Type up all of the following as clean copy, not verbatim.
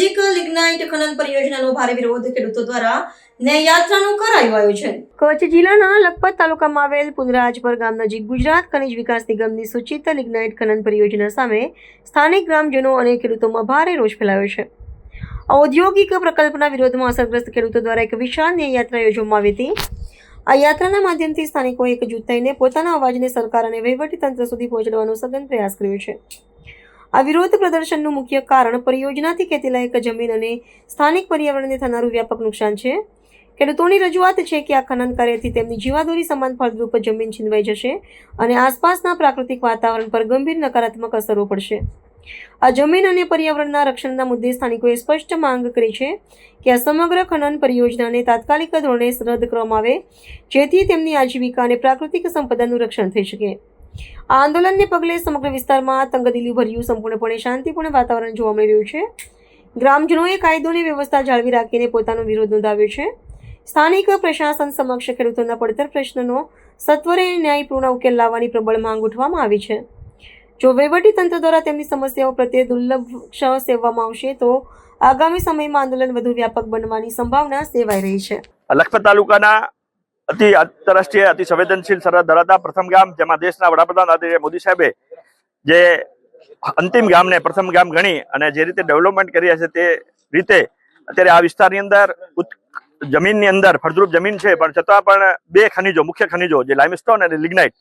નજીક લિગ્નાઇટ ખનન પરિયોજનાનો ભારે વિરોધ ખેડૂતો દ્વારા ન્યાય યાત્રાનું કરાયું આયોજન। કચ્છ જિલ્લાના લખપત તાલુકામાં આવેલ પુનરાજપર ગામ નજીક ગુજરાત ખનિજ વિકાસ નિગમની સૂચિત લિગ્નાઇટ ખનન પરિયોજના સામે સ્થાનિક ગ્રામજનો અને ખેડૂતોમાં ભારે રોષ ફેલાયો છે। ઔદ્યોગિક પ્રકલ્પના વિરોધમાં અસરગ્રસ્ત ખેડૂતો દ્વારા એક વિશાળ ન્યાય યાત્રા યોજવામાં આવી હતી। આ યાત્રાના માધ્યમથી સ્થાનિકોએ એકજૂટ થઈને પોતાના અવાજને સરકાર અને વહીવટીતંત્ર સુધી પહોંચાડવાનો સઘન પ્રયાસ કર્યો છે। આ વિરોધ પ્રદર્શનનું મુખ્ય કારણ પરિયોજનાથી ખેતીલાયક જમીન અને સ્થાનિક પર્યાવરણને થનારું વ્યાપક નુકસાન છે। ખેડૂતોની રજૂઆત છે કે આ ખનન કાર્યથી તેમની જીવાદોરી સમાન ફળદ્રુપ જમીન છીનવાઈ જશે અને આસપાસના પ્રાકૃતિક વાતાવરણ પર ગંભીર નકારાત્મક અસરો પડશે। આ જમીન અને પર્યાવરણના રક્ષણના મુદ્દે સ્થાનિકોએ સ્પષ્ટ માંગ કરી છે કે આ સમગ્ર ખનન પરિયોજનાને તાત્કાલિક ધોરણે રદ કરવામાં આવે, જેથી તેમની આજીવિકા અને પ્રાકૃતિક સંપદાનું રક્ષણ થઈ શકે। આ આંદોલનને પગલે સમગ્ર વિસ્તારમાં તંગદિલી ભર્યું સંપૂર્ણપણે શાંતિપૂર્ણ વાતાવરણ જોવા મળી રહ્યું છે। ગ્રામજનોએ કાયદો અને વ્યવસ્થા જાળવી રાખીને પોતાનો વિરોધ નોંધાવ્યો છે। સ્થાનિક પ્રશાસન સમક્ષ ખેડૂતોના પડતર પ્રશ્નનો સત્વરે ન્યાયપૂર્ણ ઉકેલ લાવવાની પ્રબળ માંગ ઉઠવામાં આવી છે। જો વહીવટી તંત્ર દ્વારા તેમની સમસ્યાઓ પ્રત્યે દુર્લક્ષ સેવવામાં આવશે તો આગામી સમયમાં આંદોલન વધુ વ્યાપક બનવાની સંભાવના સેવાઈ રહી છે। લખપત તાલુકાના અતિ આંતરરાષ્ટ્રીય અતિ સંવેદનશીલ સરહદ ધરાવતા પ્રથમ ગામ, જેમાં દેશના વડાપ્રધાન આદરણીય મોદી સાહેબે જે અંતિમ ગામને પ્રથમ ગામ ગણી અને જે રીતે ડેવલપમેન્ટ કરી છે તે રીતે અત્યારે આ વિસ્તારની અંદર જમીનની અંદર ફળદ્રુપ જમીન છે, પણ છતાં પણ બે ખનીજો, મુખ્ય ખનીજો જે લાઇમસ્ટોન અને લિગ્નાઇટ,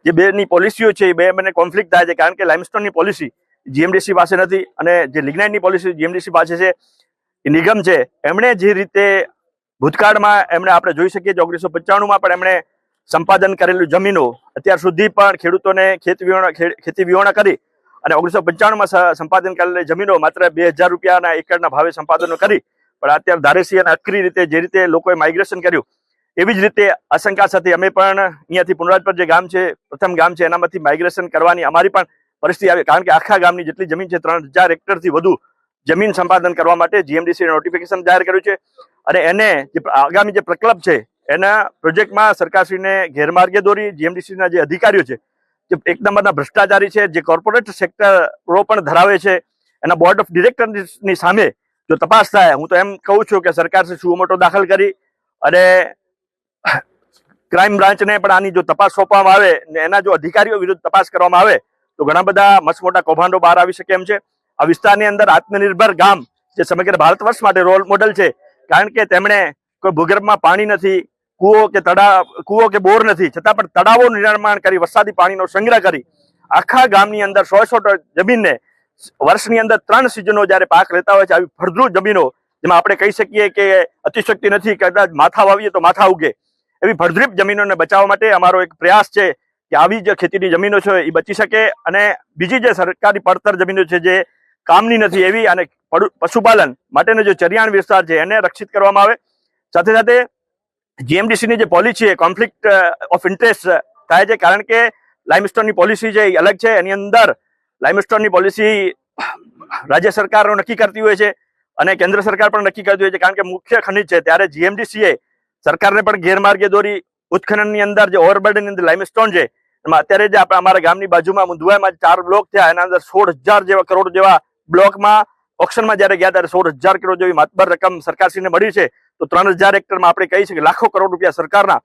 જે બેની પોલિસીઓ છે એ બંને કોન્ફ્લિક્ટ થાય છે। કારણ કે લાઇમસ્ટોનની પોલિસી જીએમડીસી પાસે નથી અને જે લિગ્નાઇટની પોલિસી જીએમડીસી પાસે છે, એ નિગમ છે। એમણે જે રીતે ભૂતકાળમાં એમણે આપણે જોઈ શકીએ 1995માં પણ એમણે સંપાદન કરેલું જમીનો અત્યાર સુધી પણ ખેડૂતોને ખેતી વિહોણા કરી અને 1995માં સંપાદન કરેલી જમીનો માત્ર 2000 રૂપિયાના એકરના ભાવે સંપાદનો કરી, પણ અત્યારે ધારેસી અને અક્રી રીતે જે રીતે લોકોએ માઇગ્રેશન કર્યું, એવી જ રીતે આશંકા સાથે અમે પણ અહીંયાથી પુનરાજપર જે ગામ છે, પ્રથમ ગામ છે, એનામાંથી માઇગ્રેશન કરવાની અમારી પણ પરિસ્થિતિ આવી। કારણ કે આખા ગામની જેટલી જમીન છે 3000 હેક્ટરથી વધુ જમીન સંપાદન કરવા માટે જીએમડીસી નોટિફિકેશન જાહેર કર્યું છે અને એને જે આગામી જે પ્રકલ્પ છે એના પ્રોજેક્ટમાં સરકારશ્રીને ગેરમાર્ગે દોરી જીએમડીસીના જે અધિકારીઓ છે જે એક નંબરના ભ્રષ્ટાચારી છે, જે કોર્પોરેટ સેક્ટરો પણ ધરાવે છે, એના બોર્ડ ઓફ ડિરેક્ટરની સામે જો તપાસ થાય, હું તો એમ કહું છું કે સરકારશ્રી સુઓ મોટો દાખલ કરી અને ક્રાઇમ બ્રાન્ચને પણ આની જો તપાસ સોંપવામાં આવે ને એના જો અધિકારીઓ વિરુદ્ધ તપાસ કરવામાં આવે તો ઘણા બધા મસમોટા કૌભાંડો બહાર આવી શકે એમ છે। આ વિસ્તારની અંદર આત્મનિર્ભર ગામ જે સમગ્ર ભારત વર્ષ માટે રોલ મોડલ છે, કારણ કે તેમણે કોઈ ભૂગર્ભમાં પાણી નથી, કૂવો કે બોર નથી, છતાં પણ તળાવોનું નિર્માણ કરી વરસાદી પાણીનો સંગ્રહ કરી આખા ગામની અંદર 100 જમીનને વર્ષની અંદર 3 સિઝનો જ્યારે પાક લેતા હોય છે, આવી ફળદ્રુપ જમીનો જેમાં આપણે કહી શકીએ કે અતિશક્તિ નથી, કદાચ માથા વાવીએ તો માથા ઉગે, એવી ફળદ્રુપ જમીનોને બચાવવા માટે અમારો એક પ્રયાસ છે કે આવી જે ખેતીની જમીનો છે એ બચી શકે અને બીજી જે સરકારી પડતર જમીનો છે જે કામની નથી એવી અને પશુપાલન માટેનો જે ચરિયાણ વિસ્તાર છે એને રક્ષિત કરવામાં આવે। સાથે સાથે જીએમડીસીની જે પોલિસી છે કોન્ફ્લિક્ટ ઓફ ઇન્ટરેસ્ટ થાય છે, કારણ કે લાઇમસ્ટોનની પોલિસી છે એ અલગ છે, એની અંદર લાઇમસ્ટોનની પોલિસી રાજ્ય સરકારો નક્કી કરતી હોય છે અને કેન્દ્ર સરકાર પણ નક્કી કરતી હોય છે, કારણ કે મુખ્ય ખનિજ છે। ત્યારે જીએમડીસીએ સરકારને પણ ગેરમાર્ગે દોરી ઉત્ખનનની અંદર જે ઓવરબર્ડનની અંદર લાઇમસ્ટોન છે એમાં અત્યારે જે આપણે અમારા ગામની બાજુમાં મુંદવાઈમાં 4 બ્લોક થયા, એના અંદર 16000 કરોડ જેવા બ્લોકમાં ઓક્શનમાં જયારે ગયા ત્યારે 16000 કરોડ જેવી માતબર રકમ સરકારશ્રીને મળી છે। તો 3000 હેક્ટરમાં આપણે કહી શકીએ લાખો કરોડ રૂપિયા સરકારના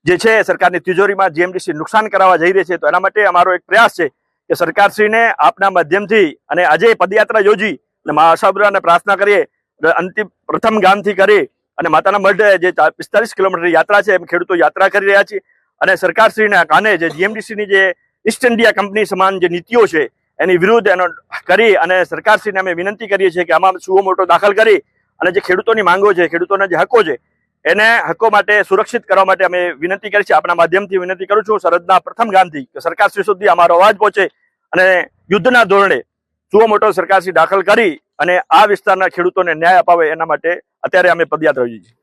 જે છે સરકારની તિજોરીમાં જીએમડીસી નુકસાન કરાવવા જઈ રહી છે। તો એના માટે અમારો એક પ્રયાસ છે કે સરકારશ્રીને આપના માધ્યમથી અને આજે પદયાત્રા યોજી અને મા આશાપુરાને પ્રાર્થના કરીએ, અંતિમ પ્રથમ ગામથી કરી અને માતાના મઢ જે 45 કિલોમીટર યાત્રા છે એમ ખેડૂતો યાત્રા કરી રહ્યા છે અને સરકારશ્રીના કાને જે જીએમડીસીની જે ઈસ્ટ ઇન્ડિયા કંપની સમાન જે નીતિઓ છે એની વિરુદ્ધ એનો કરી અને સરકારશ્રીને અમે વિનંતી કરીએ છીએ કે આમાં સુઓ મોટો દાખલ કરી અને જે ખેડૂતોની માંગો છે, ખેડૂતોના જે હકો છે એને હકો માટે સુરક્ષિત કરવા માટે અમે વિનંતી કરી છે। આપણા માધ્યમથી વિનંતી કરું છું સરહદના પ્રથમ ગામથી કે સરકારશ્રી સુધી અમારો અવાજ પહોંચે અને યુદ્ધના ધોરણે સુઓ મોટો સરકારશ્રી દાખલ કરી અને આ વિસ્તારના ખેડૂતોને ન્યાય અપાવે એના માટે અત્યારે અમે પદયાત્રા યોજી છે।